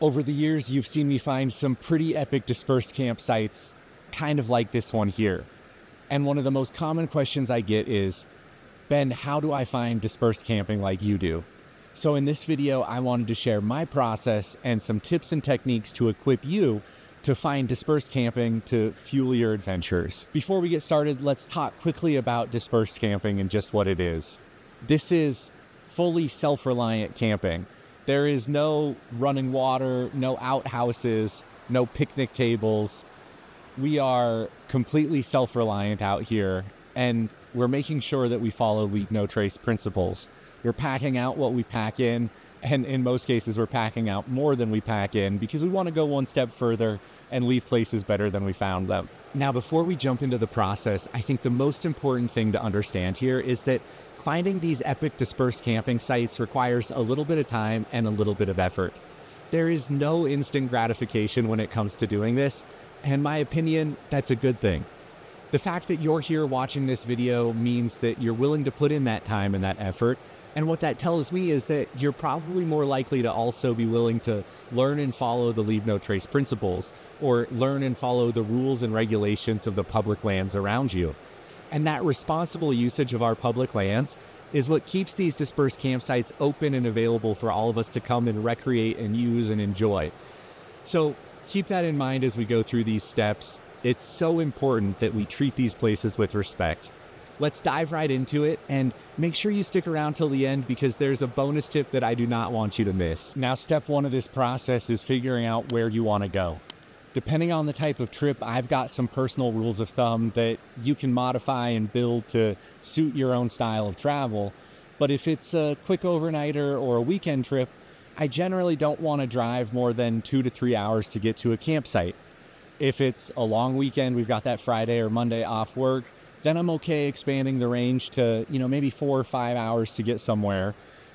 Over the years, you've seen me find some pretty epic dispersed campsites, kind of like this one here. And one of the most common questions I get is, Ben, how do I find dispersed camping like you do? So in this video, I wanted to share my process and some tips and techniques to equip you to find dispersed camping to fuel your adventures. Before we get started, let's talk quickly about dispersed camping and just what it is. This is fully self-reliant camping. There is no running water, no outhouses, no picnic tables. We are completely self-reliant out here, and we're making sure that we follow leave no trace principles. We're packing out what we pack in, and in most cases we're packing out more than we pack in because we want to go one step further and leave places better than we found them. Now, before we jump into the process, I think the most important thing to understand here is that finding these epic dispersed camping sites requires a little bit of time and a little bit of effort. There is no instant gratification when it comes to doing this, and in my opinion, that's a good thing. The fact that you're here watching this video means that you're willing to put in that time and that effort, and what that tells me is that you're probably more likely to also be willing to learn and follow the leave no trace principles, or learn and follow the rules and regulations of the public lands around you. And that responsible usage of our public lands is what keeps these dispersed campsites open and available for all of us to come and recreate and use and enjoy. So keep that in mind as we go through these steps. It's so important that we treat these places with respect. Let's dive right into it, and make sure you stick around till the end because there's a bonus tip that I do not want you to miss. Now, step one of this process is figuring out where you want to go. Depending on the type of trip, I've got some personal rules of thumb that you can modify and build to suit your own style of travel. But if it's a quick overnighter or a weekend trip, I generally don't want to drive more than 2 to 3 hours to get to a campsite. If it's a long weekend, we've got that Friday or Monday off work, then I'm okay expanding the range to, maybe 4 or 5 hours to get somewhere.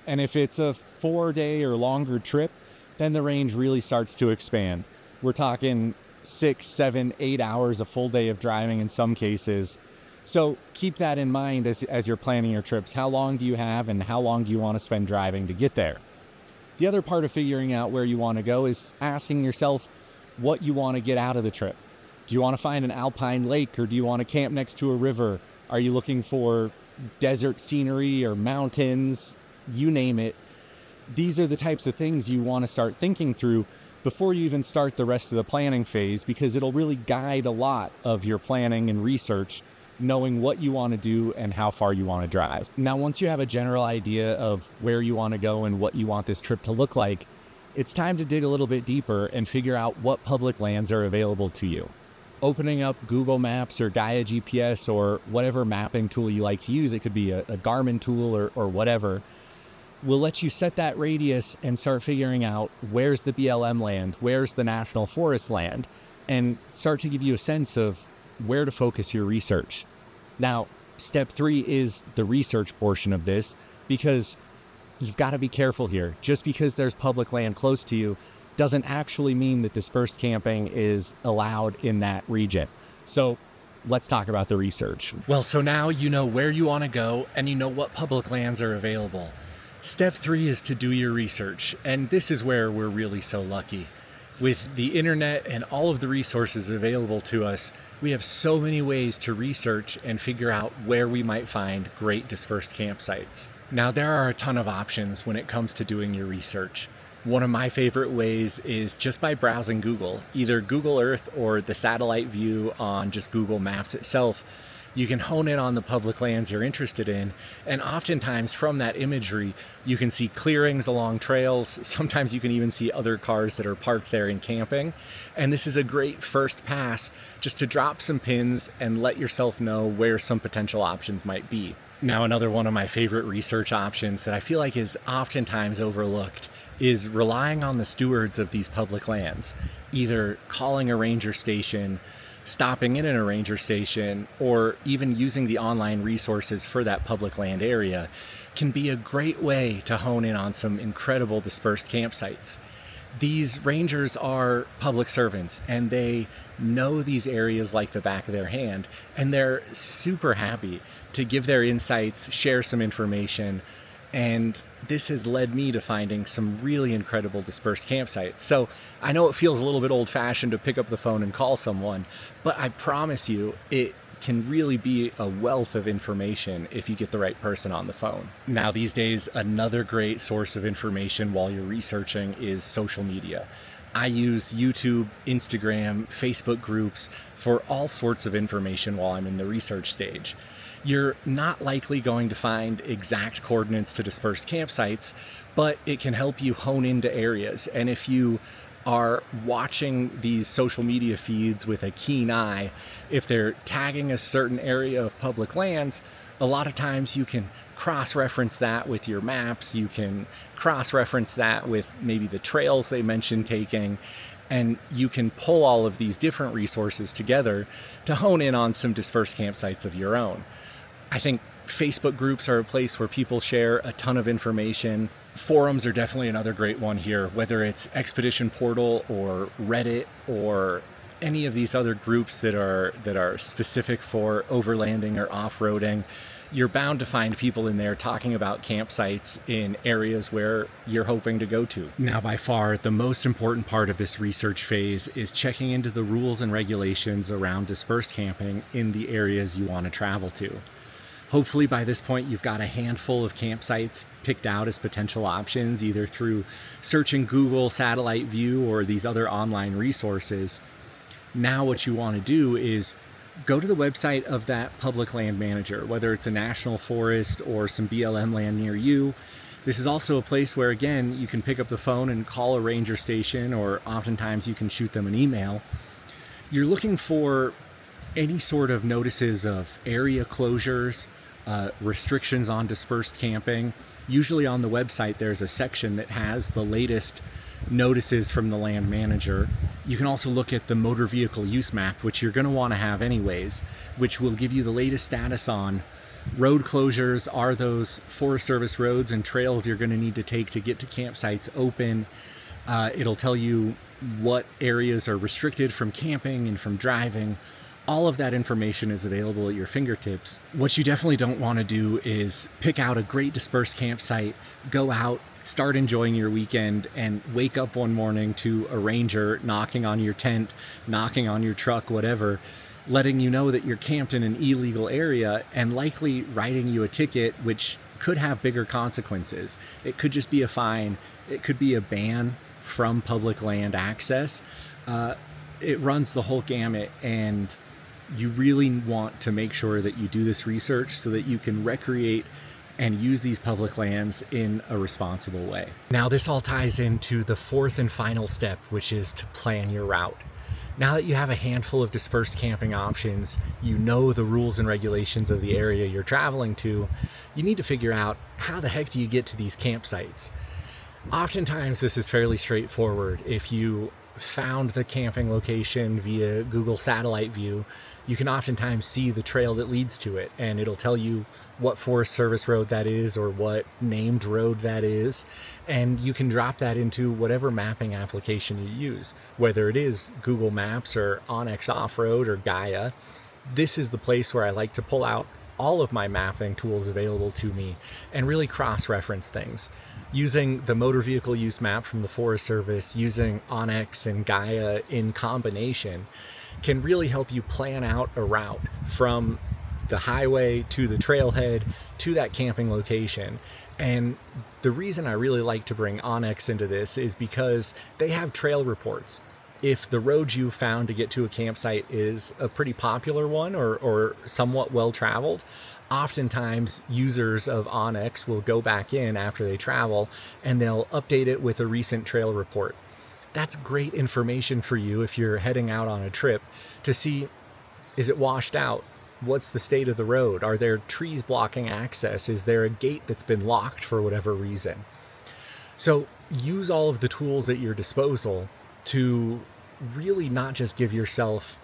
And if it's a 4-day or longer trip, then the range really starts to expand. We're talking 6, 7, 8 hours, a full day of driving in some cases. So keep that in mind as you're planning your trips. How long do you have and how long do you want to spend driving to get there? The other part of figuring out where you want to go is asking yourself what you want to get out of the trip. Do you want to find an alpine lake, or do you want to camp next to a river? Are you looking for desert scenery or mountains? You name it. These are the types of things you want to start thinking through before you even start the rest of the planning phase, because it'll really guide a lot of your planning and research, knowing what you want to do and how far you want to drive. Now, once you have a general idea of where you want to go and what you want this trip to look like, it's time to dig a little bit deeper and figure out what public lands are available to you. Opening up Google Maps or Gaia GPS or whatever mapping tool you like to use, it could be a Garmin tool or whatever, will let you set that radius and start figuring out where's the BLM land, where's the National Forest land, and start to give you a sense of where to focus your research. Now, step 3 is the research portion of this, because you've got to be careful here. Just because there's public land close to you doesn't actually mean that dispersed camping is allowed in that region. So let's talk about the research. Well, so now you know where you want to go and you know what public lands are available. Step 3 is to do your research, and this is where we're really so lucky. With the internet and all of the resources available to us, we have so many ways to research and figure out where we might find great dispersed campsites. Now, there are a ton of options when it comes to doing your research. One of my favorite ways is just by browsing Google, either Google Earth or the satellite view on just Google Maps itself. You can hone in on the public lands you're interested in, and oftentimes from that imagery, you can see clearings along trails. Sometimes you can even see other cars that are parked there and camping. And this is a great first pass just to drop some pins and let yourself know where some potential options might be. Now, another one of my favorite research options that I feel like is oftentimes overlooked is relying on the stewards of these public lands, either calling a ranger station, stopping in a ranger station, or even using the online resources for that public land area can be a great way to hone in on some incredible dispersed campsites. These rangers are public servants and they know these areas like the back of their hand, and they're super happy to give their insights, share some information, And this has led me to finding some really incredible dispersed campsites. So I know it feels a little bit old-fashioned to pick up the phone and call someone, but I promise you it can really be a wealth of information if you get the right person on the phone. Now, these days, another great source of information while you're researching is social media. I use YouTube, Instagram, Facebook groups for all sorts of information while I'm in the research stage. You're not likely going to find exact coordinates to dispersed campsites, but it can help you hone into areas. And if you are watching these social media feeds with a keen eye, if they're tagging a certain area of public lands, a lot of times you can cross-reference that with your maps, you can cross-reference that with maybe the trails they mentioned taking, and you can pull all of these different resources together to hone in on some dispersed campsites of your own. I think Facebook groups are a place where people share a ton of information. Forums are definitely another great one here, whether it's Expedition Portal or Reddit or any of these other groups that are specific for overlanding or off-roading. You're bound to find people in there talking about campsites in areas where you're hoping to go to. Now, by far, the most important part of this research phase is checking into the rules and regulations around dispersed camping in the areas you want to travel to. Hopefully by this point you've got a handful of campsites picked out as potential options, either through searching Google, Satellite View, or these other online resources. Now what you want to do is go to the website of that public land manager, whether it's a national forest or some BLM land near you. This is also a place where, again, you can pick up the phone and call a ranger station, or oftentimes you can shoot them an email. You're looking for any sort of notices of area closures, restrictions on dispersed camping. Usually on the website there's a section that has the latest notices from the land manager. You can also look at the motor vehicle use map, which you're going to want to have anyways, which will give you the latest status on road closures. Are those Forest Service roads and trails you're going to need to take to get to campsites open? It'll tell you what areas are restricted from camping and from driving. All of that information is available at your fingertips. What you definitely don't want to do is pick out a great dispersed campsite, go out, start enjoying your weekend, and wake up one morning to a ranger knocking on your tent, knocking on your truck, whatever, letting you know that you're camped in an illegal area and likely writing you a ticket, which could have bigger consequences. It could just be a fine. It could be a ban from public land access. It runs the whole gamut, and you really want to make sure that you do this research so that you can recreate and use these public lands in a responsible way. Now, this all ties into the fourth and final step, which is to plan your route. Now that you have a handful of dispersed camping options, you know the rules and regulations of the area you're traveling to, you need to figure out how the heck do you get to these campsites. Oftentimes this is fairly straightforward. If you found the camping location via Google Satellite View, you can oftentimes see the trail that leads to it, and it'll tell you what Forest Service road that is or what named road that is, and you can drop that into whatever mapping application you use, whether it is Google Maps or Onyx Off-Road or Gaia. This is the place where I like to pull out all of my mapping tools available to me and really cross-reference things. Using the motor vehicle use map from the Forest Service, using Onyx and Gaia in combination, can really help you plan out a route from the highway to the trailhead to that camping location. And the reason I really like to bring Onyx into this is because they have trail reports. If the road you found to get to a campsite is a pretty popular one or somewhat well-traveled, oftentimes users of Onyx will go back in after they travel and they'll update it with a recent trail report. That's great information for you if you're heading out on a trip to see, is it washed out? What's the state of the road? Are there trees blocking access? Is there a gate that's been locked for whatever reason? So use all of the tools at your disposal to really not just give yourself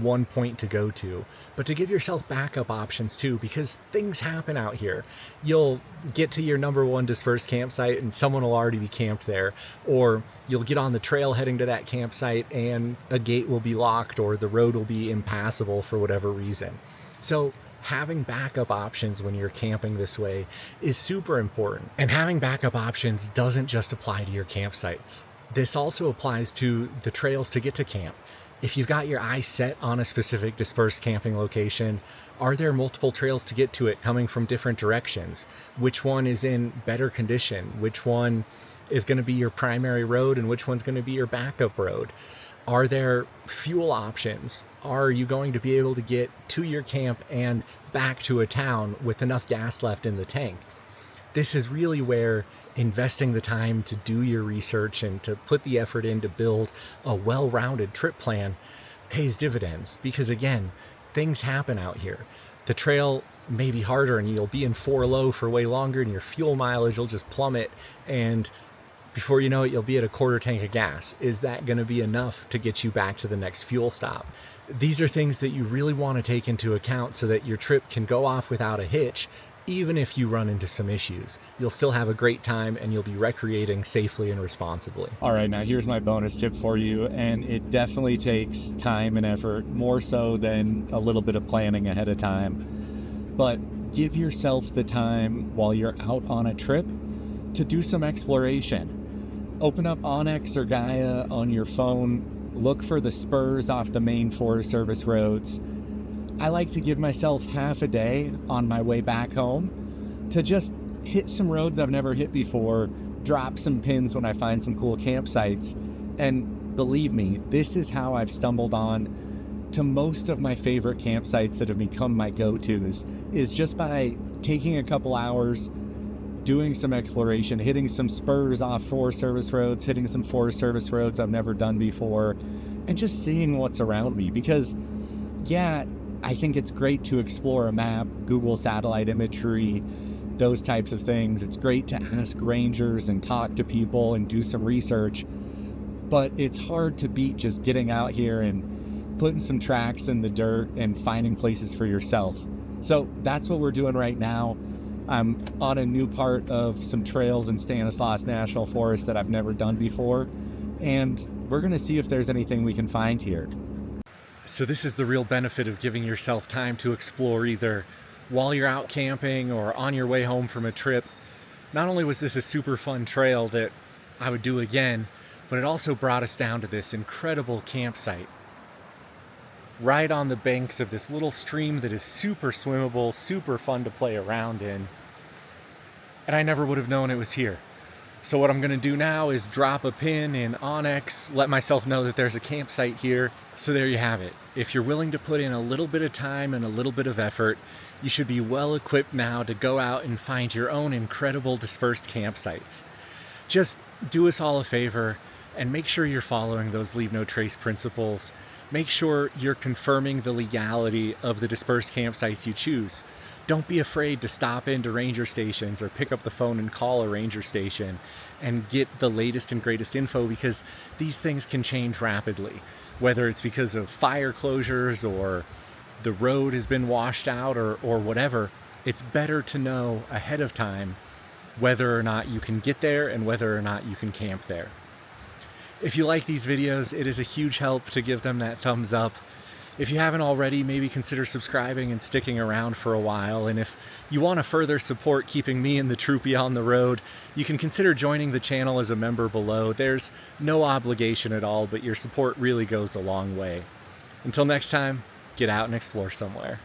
one point to go to, but to give yourself backup options too, because things happen out here. You'll get to your number one dispersed campsite and someone will already be camped there, or you'll get on the trail heading to that campsite and a gate will be locked or the road will be impassable for whatever reason. So having backup options when you're camping this way is super important. And having backup options doesn't just apply to your campsites. This also applies to the trails to get to camp. If you've got your eyes set on a specific dispersed camping location, are there multiple trails to get to it coming from different directions? Which one is in better condition? Which one is going to be your primary road and which one's going to be your backup road? Are there fuel options? Are you going to be able to get to your camp and back to a town with enough gas left in the tank? This is really where investing the time to do your research and to put the effort in to build a well-rounded trip plan pays dividends, because again, things happen out here. The trail may be harder and you'll be in 4 low for way longer and your fuel mileage will just plummet, and before you know it, you'll be at a quarter tank of gas. Is that going to be enough to get you back to the next fuel stop? These are things that you really want to take into account so that your trip can go off without a hitch. Even if you run into some issues, you'll still have a great time and you'll be recreating safely and responsibly. All right, now here's my bonus tip for you, and it definitely takes time and effort, more so than a little bit of planning ahead of time. But give yourself the time while you're out on a trip to do some exploration. Open up Onyx or Gaia on your phone, look for the spurs off the main Forest Service roads. I like to give myself half a day on my way back home to just hit some roads I've never hit before, drop some pins when I find some cool campsites, and believe me, this is how I've stumbled on to most of my favorite campsites that have become my go-tos, is just by taking a couple hours, doing some exploration, hitting some spurs off Forest Service roads, hitting some Forest Service roads I've never done before, and just seeing what's around me. Because, yeah, I think it's great to explore a map, Google satellite imagery, those types of things. It's great to ask rangers and talk to people and do some research, but it's hard to beat just getting out here and putting some tracks in the dirt and finding places for yourself. So that's what we're doing right now. I'm on a new part of some trails in Stanislaus National Forest that I've never done before, and we're gonna see if there's anything we can find here. So this is the real benefit of giving yourself time to explore, either while you're out camping or on your way home from a trip. Not only was this a super fun trail that I would do again, but it also brought us down to this incredible campsite right on the banks of this little stream that is super swimmable, super fun to play around in. And I never would have known it was here. So what I'm gonna do now is drop a pin in Onyx, let myself know that there's a campsite here. So there you have it. If you're willing to put in a little bit of time and a little bit of effort, you should be well equipped now to go out and find your own incredible dispersed campsites. Just do us all a favor and make sure you're following those leave no trace principles. Make sure you're confirming the legality of the dispersed campsites you choose. Don't be afraid to stop into ranger stations or pick up the phone and call a ranger station and get the latest and greatest info, because these things can change rapidly. Whether it's because of fire closures or the road has been washed out or whatever, it's better to know ahead of time whether or not you can get there and whether or not you can camp there. If you like these videos, it is a huge help to give them that thumbs up. If you haven't already, maybe consider subscribing and sticking around for a while. And if you want to further support keeping me and the troopy on the road, you can consider joining the channel as a member below. There's no obligation at all, but your support really goes a long way. Until next time, get out and explore somewhere.